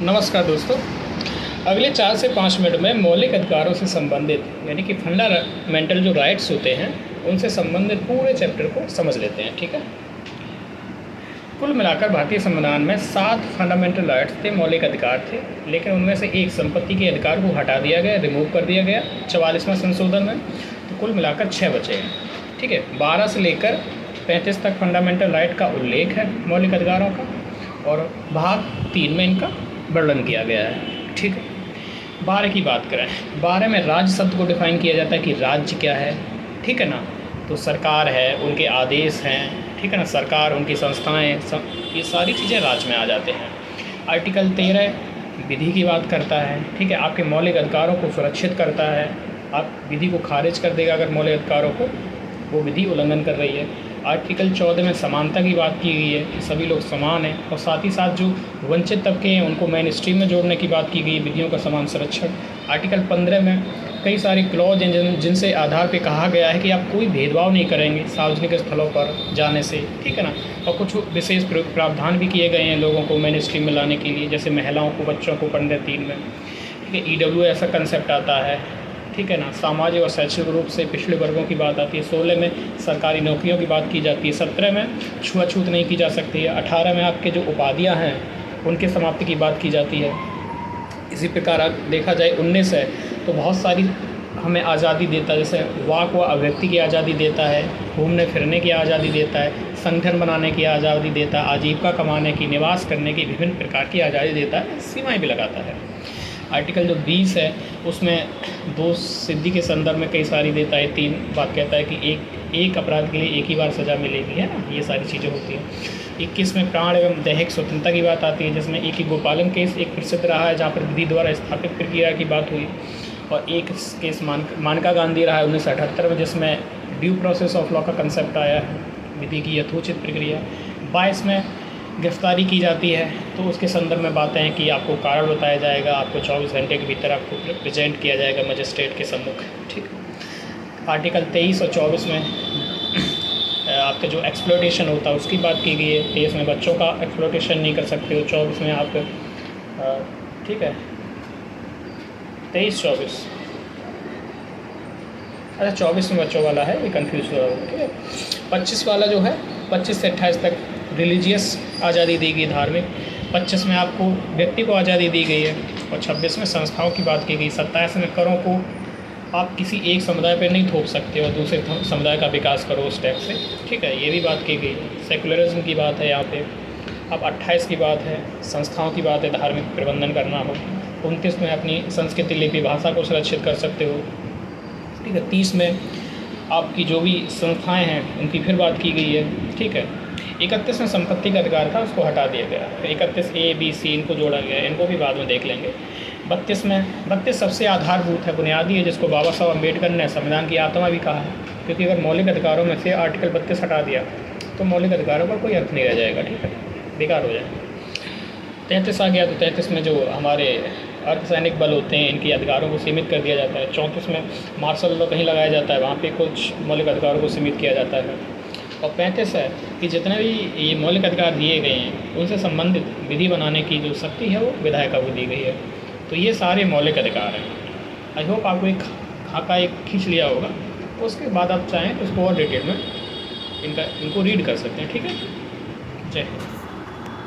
नमस्कार दोस्तों। अगले 4 से 5 मिनट में मौलिक अधिकारों से संबंधित यानी कि फंडामेंटल जो राइट्स होते हैं उनसे संबंधित पूरे चैप्टर को समझ लेते हैं। ठीक है। कुल मिलाकर भारतीय संविधान में 7 फंडामेंटल राइट्स थे, मौलिक अधिकार थे, लेकिन उनमें से एक संपत्ति के अधिकार को हटा दिया गया, रिमूव कर दिया गया 44वां संशोधन में। तो कुल मिलाकर 6 बचे हैं। ठीक है। 12 से लेकर 35 तक फंडामेंटल राइट का उल्लेख है मौलिक अधिकारों का, और भाग 3 में इनका वर्णन किया गया है। ठीक है। 12 की बात करें, 12 में राज्य शब्द को डिफाइन किया जाता है कि राज्य क्या है। ठीक है ना। तो सरकार है, उनके आदेश हैं, ठीक है ना, सरकार, उनकी संस्थाएं, ये सारी चीज़ें राज्य में आ जाते हैं। आर्टिकल 13 विधि की बात करता है। ठीक है। आपके मौलिक अधिकारों को सुरक्षित करता है। आप विधि को खारिज कर देगा अगर मौलिक अधिकारों को वो विधि उल्लंघन कर रही है। आर्टिकल 14 में समानता की बात की गई है कि सभी लोग समान हैं, और साथ ही साथ जो वंचित तबके हैं उनको मेन स्ट्रीम में जोड़ने की बात की गई है, विधियों का समान संरक्षण। आर्टिकल 15 में कई सारी क्लॉज हैं जिनसे आधार पे कहा गया है कि आप कोई भेदभाव नहीं करेंगे सार्वजनिक स्थलों पर जाने से। ठीक है ना। और कुछ विशेष प्रावधान भी किए गए हैं लोगों को मेन स्ट्रीम में लाने के लिए, जैसे महिलाओं को, बच्चों को 15(3) में। ठीक है। EW ऐसा कंसेप्ट आता है। ठीक है ना। सामाजिक और शैक्षिक रूप से पिछड़े वर्गों की बात आती है। 16 में सरकारी नौकरियों की बात की जाती है। 17 में छुआछूत नहीं की जा सकती है। 18 में आपके जो उपाधियां हैं उनके समाप्ति की बात की जाती है। इसी प्रकार देखा जाए 19 है तो बहुत सारी हमें आज़ादी देता है, जैसे वाक व अभिव्यक्ति की आज़ादी देता है, घूमने फिरने की आज़ादी देता है, संगठन बनाने की आज़ादी देता है, आजीविका कमाने की, निवास करने की विभिन्न प्रकार की आज़ादी देता है, सीमाएँ भी लगाता है। आर्टिकल जो 20 है उसमें दोष सिद्धि के संदर्भ में कई सारी देता है। 3 बात कहता है कि एक अपराध के लिए एक ही बार सज़ा मिलेगी, है ना, ये सारी चीज़ें होती हैं। 21 में प्राण एवं दैहिक स्वतंत्रता की बात आती है, जिसमें एक ही गोपालन केस एक प्रसिद्ध रहा है जहाँ पर विधि द्वारा स्थापित प्रक्रिया की बात हुई, और एक केस मानका गांधी रहा है 1978 में, जिसमें ड्यू प्रोसेस ऑफ लॉ का कंसेप्ट आया है, विधि की यथोचित प्रक्रिया। 22 में गिरफ्तारी की जाती है तो उसके संदर्भ में बातें हैं कि आपको कारण बताया जाएगा, आपको 24 घंटे के भीतर आपको प्रेजेंट किया जाएगा मजिस्ट्रेट के सम्मुख। ठीक। आर्टिकल 23 और 24 में आपका जो एक्सप्लॉयटेशन होता है उसकी बात की गई है। 23 में बच्चों का एक्सप्लॉयटेशन नहीं कर सकते हो, 24 में आप ठीक है 23-24 अच्छा 24 में बच्चों वाला है, ये कन्फ्यूज हो रहा है। ठीक है। 25 वाला जो है 25 से 28 तक रिलीजियस आज़ादी दी गई, धार्मिक। 25 में आपको व्यक्ति को आज़ादी दी गई है, और 26 में संस्थाओं की बात की गई। 27 में करों को आप किसी एक समुदाय पर नहीं थोप सकते और दूसरे समुदाय का विकास करो उस टैक्स से। ठीक है, ये भी बात की गई। सेकुलरिज्म की बात है यहाँ पे। अब 28 की बात है, संस्थाओं की बात है, धार्मिक प्रबंधन करना हो। 29 में अपनी संस्कृति, लिपि, भाषा को सुरक्षित कर सकते हो। ठीक है। 30 में आपकी जो भी संस्थाएँ हैं उनकी फिर बात की गई है। ठीक है। 31 में संपत्ति का अधिकार था, उसको हटा दिया गया। फिर 31A, B, C इनको जोड़ा गया, इनको भी बाद में देख लेंगे। 32 सबसे आधारभूत है, बुनियादी है, जिसको बाबा साहब अम्बेडकर ने संविधान की आत्मा भी कहा है, क्योंकि अगर मौलिक अधिकारों में से आर्टिकल 32 हटा दिया तो मौलिक अधिकारों पर कोई अर्थ नहीं रह जाएगा। ठीक है, बेकार हो जाएगा। 33 आ गया तो 33 में जो हमारे अर्धसैनिक बल होते हैं इनके अधिकारों को सीमित कर दिया जाता है। 34 में मार्शल लॉ कहीं लगाया जाता है, वहाँ पे कुछ मौलिक अधिकारों को सीमित किया जाता है। और 35 है कि जितने भी ये मौलिक अधिकार दिए गए हैं उनसे संबंधित विधि बनाने की जो शक्ति है वो विधायिका को दी गई है। तो ये सारे मौलिक अधिकार हैं। आई होप आपको एक खाका खींच लिया होगा। उसके बाद आप चाहें तो उसको और डिटेल में इनको रीड कर सकते हैं। ठीक है। जय हिंद।